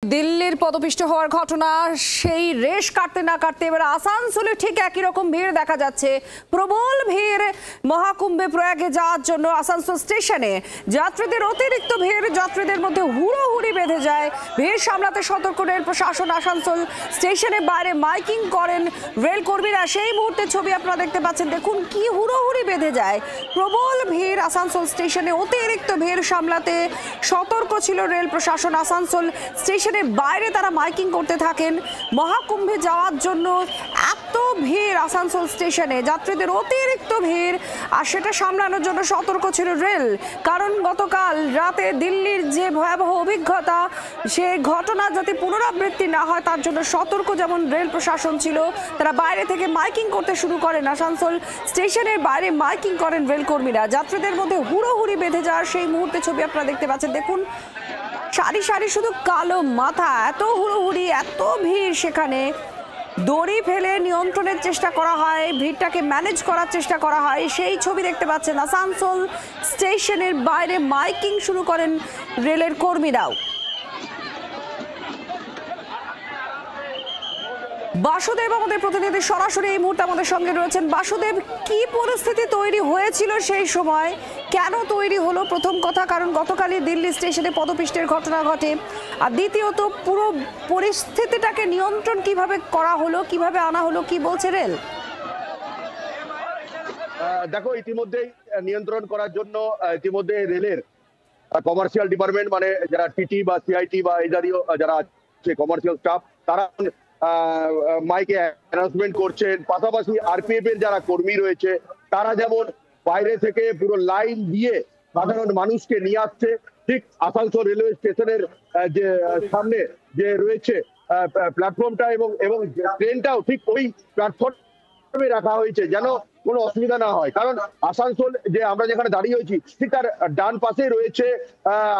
দিল্লির পদপিষ্ট হওয়ার ঘটনা সেই রেশ কাটতে না কাটতে এবার আসানসোলে ঠিক একই রকম ভিড় দেখা যাচ্ছে। প্রবল ভিড় মহাকুম্ভে প্রয়াগে যাওয়ার জন্য আসানসোল স্টেশনে যাত্রীদের অতিরিক্ত ভিড়, যাত্রীদের মধ্যে হুড়োহুড়ি বেঁধে যায়। ভিড় সামলাতে সতর্ক রেল প্রশাসন। আসানসোল স্টেশনের বাইরে মাইকিং করেন রেল কর্মীরা। সেই মুহূর্তে ছবি আপনারা দেখতে পাচ্ছেন, দেখুন কি হুড়োহুড়ি বেঁধে যায়। প্রবল ভিড় আসানসোল স্টেশনে, অতিরিক্ত ভিড় সামলাতে সতর্ক ছিল রেল প্রশাসন। আসানসোল স্টেশনের বাইরে তারা মাইকিং করতে থাকেন। মহাকুম্ভে যাওয়ার জন্য এত ভিড় আসানসোল স্টেশনে, যাত্রীদের অতিরিক্ত ভিড়, আর সেটা সামলানোর জন্য সতর্ক ছিল রেল। কারণ গতকাল রাতে দিল্লির যে ভয়াবহ অভিজ্ঞতা, সে ঘটনা যাতে পুনরাবৃত্তি না হয় তার জন্য সতর্ক যেমন রেল প্রশাসন ছিল, তারা বাইরে থেকে মাইকিং করতে শুরু করেন। আসানসোল স্টেশনের বাইরে মাইকিং করেন রেল কর্মীরা। যাত্রীদের মধ্যে হুড়োহুড়ি বেঁধে যাওয়ার সেই মুহূর্তে ছবি আপনারা দেখতে পাচ্ছেন, দেখুন সারি সারি শুধু কালো মাথা, এত হুড়োহুড়ি, এত ভিড়। সেখানে দড়ি ফেলে নিয়ন্ত্রণের চেষ্টা করা হয়, ভিড়টাকে ম্যানেজ করার চেষ্টা করা হয়। সেই ছবি দেখতে পাচ্ছেন। আসানসোল স্টেশনের বাইরে মাইকিং শুরু করেন রেলের কর্মীরাও। বাসুদেব আমাদের প্রতিনিধি সরাসরি এই মুহূর্তে আমাদের সঙ্গে রয়েছেন। বাসুদেব, কি পরিস্থিতি তৈরি হয়েছিল সেই সময়, কেন তৈরি হলো? প্রথম কথা, কারণ গতকালই দিল্লি স্টেশনে পদপিষ্টের ঘটনা ঘটে, আর দ্বিতীয়ত পুরো পরিস্থিতিটাকে নিয়ন্ত্রণ কিভাবে করা হলো, কিভাবে আনা হলো, কি বলছে রেল? দেখো, ইতিমধ্যেই নিয়ন্ত্রণ করার জন্য ইতিমধ্যে রেলের কমার্শিয়াল ডিপার্টমেন্ট, মানে যারা টিটি বা সিআইটি বা এই জাতীয় যারা আছে কমার্শিয়াল স্টাফ, তারা মাইকে অ্যানাউন্সমেন্ট করছেন। পাশাপাশি আরপিএফ এর যারা কর্মী রয়েছে, তারা যেমন বাইরে থেকে পুরো লাইন দিয়ে সাধারণ মানুষকে নিয়ে আসছে। ঠিক আসানসোল রেলওয়ে স্টেশনের যে সামনে যে রয়েছে প্ল্যাটফর্মটা এবং ট্রেনটাও ঠিক ওই প্ল্যাটফর্মে রাখা হয়েছে, যেন কোনো অসুবিধা না হয়। কারণ আসানসোল যে আমরা যেখানে দাঁড়িয়ে হয়েছি, ঠিক তার ডান পাশে রয়েছে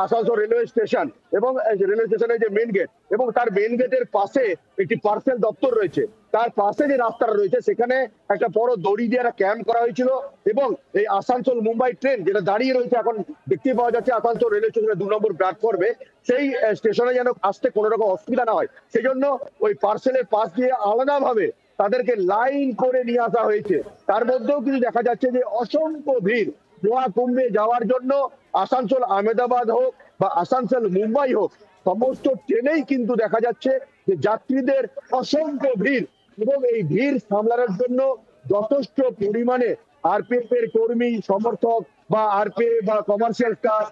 আসানসোল রেলওয়ে স্টেশন এবং রেলওয়ে স্টেশনের যে মেন গেট, এবং তার মেন গেটের পাশে একটি পার্সেল দপ্তর রয়েছে। তার পাশে যে রাস্তাটা রয়েছে, সেখানে একটা বড় দড়ি দিয়ে একটা ক্যাম্প করা হয়েছিল। এবং এই আসানসোল মুম্বাই ট্রেন যেটা দাঁড়িয়ে রয়েছে এখন দেখতে পাওয়া যাচ্ছে আসানসোল রেলওয়ে স্টেশনের 2 নম্বর প্ল্যাটফর্মে, সেই স্টেশনে যেন আসতে কোনো রকম অসুবিধা না হয়, সেই জন্য ওই পার্সেলের পাশ দিয়ে আলাদাভাবে তাদেরকে লাইন করে নিয়ে আসা হয়েছে। তার মধ্যেও কিন্তু দেখা যাচ্ছে যে অসংখ্য ভিড় মহাকুম্ভে যাওয়ার জন্য। আসানসোল আহমেদাবাদ হোক বা আসানসোল মুম্বাই হোক, সমস্ত ট্রেনেই কিন্তু দেখা যাচ্ছে যে যাত্রীদের অসংখ্য ভিড়, এবং এই ভিড় সামলানোর জন্য যথেষ্ট পরিমাণে আরপিএফ এর কর্মী সমর্থক বা আরপিএফ বা কমার্শিয়াল স্টাফ,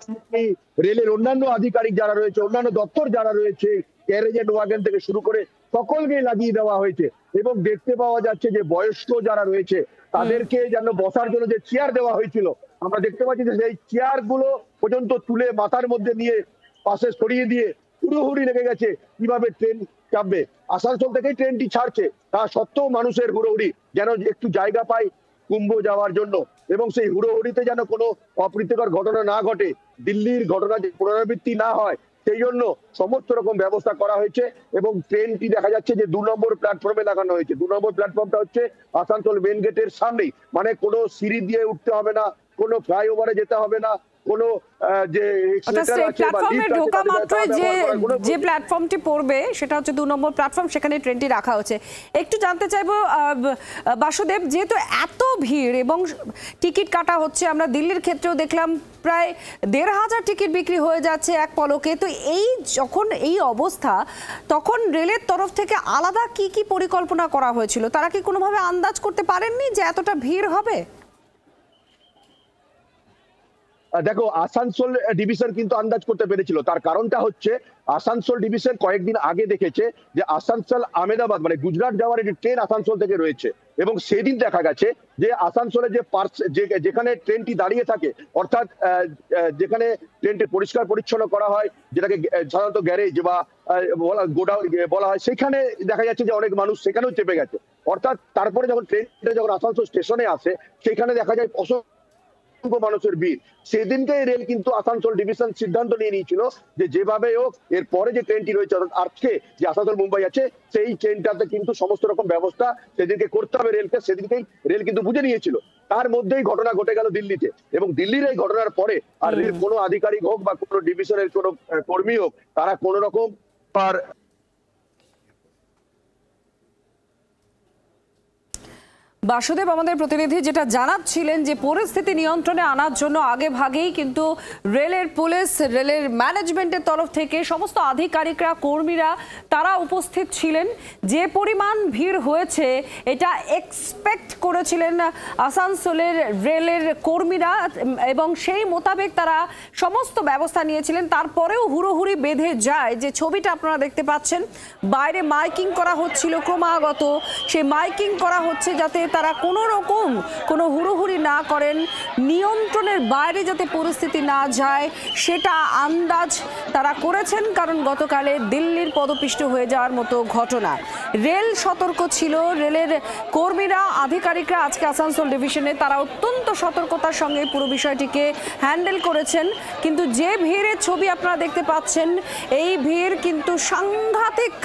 রেলের অন্যান্য আধিকারিক যারা রয়েছে, অন্যান্য দপ্তর যারা রয়েছে, ক্যারেজ এন্ড ওয়াগন থেকে শুরু করে সকলকে লাগিয়ে দেওয়া হয়েছে। এবং দেখতে পাওয়া যাচ্ছে যে বয়স্ক যারা রয়েছে, তাদেরকে যেন বসার জন্য যে চেয়ার দেওয়া হয়েছিল, আমরা দেখতে পাচ্ছি যে সেই চেয়ার গুলো পর্যন্ত তুলে মাথার মধ্যে নিয়ে পাশে সরিয়ে দিয়ে হুড়োহুড়ি লেগে গেছে কিভাবে ট্রেন চাপবে। আসানসোল থেকেই ট্রেনটি ছাড়ছে, তা সত্ত্বেও মানুষের হুড়োহুড়ি যেন একটু জায়গা পায় কুম্ভ যাওয়ার জন্য, এবং সেই হুড়োহুড়িতে যেন কোনো অপ্রীতিকর ঘটনা না ঘটে, দিল্লির ঘটনা যে পুনরাবৃত্তি না হয়, সেই জন্য সমস্ত রকম ব্যবস্থা করা হয়েছে। এবং ট্রেনটি দেখা যাচ্ছে যে 2 নম্বর প্ল্যাটফর্মে লাগানো হয়েছে। 2 নম্বর প্ল্যাটফর্মটা হচ্ছে আসানসোল মেন গেটের সামনেই, মানে কোনো সিঁড়ি দিয়ে উঠতে হবে না, কোনো ফ্লাইওভারে যেতে হবে না, কোনো যে প্ল্যাটফর্মে ঢোকা মাত্রই যে প্ল্যাটফর্মটি পড়বে সেটা হচ্ছে 2 নম্বর প্ল্যাটফর্ম, সেখানে ট্রেনটি রাখা হচ্ছে। একটু জানতে চাইবো বাসুদেব, যেহেতু এত ভিড় এবং টিকিট কাটা হচ্ছে, আমরা দিল্লির ক্ষেত্রেও দেখলাম প্রায় 1,500 টিকিট বিক্রি হয়ে যাচ্ছে এক পলকে, তো এই যখন এই অবস্থা, তখন রেলের তরফ থেকে আলাদা কি কি পরিকল্পনা করা হয়েছিল? তারা কি কোনোভাবে আন্দাজ করতে পারেননি যে এতটা ভিড় হবে? দেখো, আসানসোল ডিভিশন কিন্তু আন্দাজ করতে পেরেছিল। তার কারণটা হচ্ছে আসানসোল ডিভিশন কয়েকদিন আগে দেখেছে যে আসানসোল আহমেদাবাদ মানে গুজরাট যাওয়ার একটি ট্রেন আসানসোল থেকে রয়েছে, এবং সেদিন দেখা গেছে যে আসানসোলে যেখানে ট্রেনটি দাঁড়িয়ে থাকে, অর্থাৎ যেখানে ট্রেনটি পরিষ্কার পরিচ্ছন্ন করা হয়, যেটাকে সাধারণত গ্যারেজ বা গোডাউন বলা হয়, সেখানে দেখা যাচ্ছে যে অনেক মানুষ সেখানেও চেপে গেছে। অর্থাৎ তারপরে যখন ট্রেনটা যখন আসানসোল স্টেশনে আসে, সেখানে দেখা যায় মানুষের ভিড়। সেদিনকে রেল কিন্তু আসানসোল ডিভিশন সিদ্ধান্ত নিয়ে নিয়েছিল যে যেভাবে হোক এরপরে যে ট্রেনটি রয়েছে আজকে যে আসানসোল মুম্বাই আছে, সেই ট্রেনটাতে কিন্তু সমস্ত রকম ব্যবস্থা সেদিনকে করতে হবে রেলকে। সেদিনকেই রেল কিন্তু বুঝে নিয়েছিল। তার মধ্যেই ঘটনা ঘটে গেল দিল্লিতে, এবং দিল্লির এই ঘটনার পরে আর রেল কোনো আধিকারিক হোক বা কোনো ডিভিশনের কোনো কর্মী হোক, তারা কোনো রকম আর বাসুদেব আমাদের প্রতিনিধি যেটা জানাচ্ছিলেন যে পরিস্থিতি নিয়ন্ত্রণে আনার জন্য আগে ভাগেই কিন্তু রেলের পুলিশ, রেলের ম্যানেজমেন্টের তরফ থেকে সমস্ত আধিকারিকরা, কর্মীরা তারা উপস্থিত ছিলেন। যে পরিমাণ ভিড় হয়েছে এটা এক্সপেক্ট করেছিলেন আসানসোলের রেলের কর্মীরা এবং সেই মোতাবেক তারা সমস্ত ব্যবস্থা নিয়েছিলেন। তারপরেও হুড়োহুড়ি বেঁধে যায়। যে ছবিটা আপনারা দেখতে পাচ্ছেন, বাইরে মাইকিং করা হচ্ছিল ক্রমাগত, সেই মাইকিং করা হচ্ছে যাতে তারা কোনো রকম কোনো হুড়োহুড়ি না করেন, নিয়ন্ত্রণের বাইরে যাতে পরিস্থিতি না যায় সেটা আন্দাজ তারা করেছেন। কারণ গতকালে দিল্লির পদপিষ্ট হয়ে যাওয়ার মতো ঘটনা। রেল সতর্ক ছিল, রেলের কর্মীরা, আধিকারিকরা আজকে আসানসোল ডিভিশনে তারা অত্যন্ত সতর্কতার সঙ্গে পুরো বিষয়টিকে হ্যান্ডেল করেছেন। কিন্তু যে ভিড়ের ছবি আপনারা দেখতে পাচ্ছেন, এই ভিড় কিন্তু সাংঘাতিক।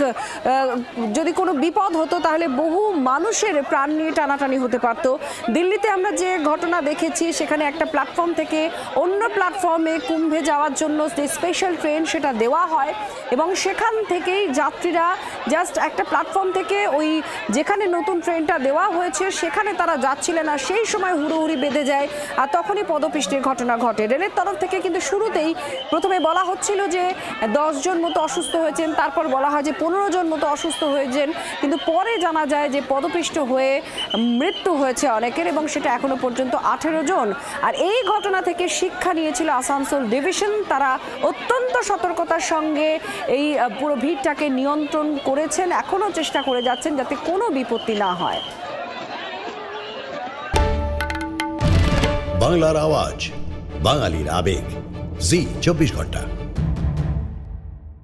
যদি কোনো বিপদ হতো তাহলে বহু মানুষের প্রাণ নিয়ে টানাটানি হতে পারত। দিল্লিতে আমরা যে ঘটনা দেখেছি, সেখানে একটা প্ল্যাটফর্ম থেকে অন্য প্ল্যাটফর্মে কুম্ভে যাওয়ার জন্য যে স্পেশাল ট্রেন সেটা দেওয়া হয় এবং সেখান থেকেই যাত্রীরা জাস্ট একটা প্ল্যাটফর্ম থেকে ওই যেখানে নতুন ট্রেনটা দেওয়া হয়েছে সেখানে তারা যাচ্ছিলেন, আর সেই সময় হুড়োহুড়ি বেঁধে যায় আর তখনই পদপিষ্টের ঘটনা ঘটে। রেলের তরফ থেকে কিন্তু শুরুতেই প্রথমে বলা হচ্ছিল যে 10 জন মতো অসুস্থ হয়েছেন, তারপর বলা হয় যে 15 জন মতো অসুস্থ হয়েছেন, কিন্তু পরে জানা যায় যে পদপিষ্ট হয়ে মৃত্যু হয়েছে অনেকের এবং সেটা এখনো পর্যন্ত 18 জন। আর এই ঘটনা থেকে শিক্ষা নিয়েছিল আসানসোল ডিভিশন। তারা অত্যন্ত সতর্কতার সঙ্গে এই পুরো ভিড়টাকে নিয়ন্ত্রণ করেছেন, এখনো চেষ্টা করে যাচ্ছেন যাতে কোনো বিপত্তি না হয়। বাংলার আওয়াজ, বাঙালির আবেগ, জি 24 ঘন্টা।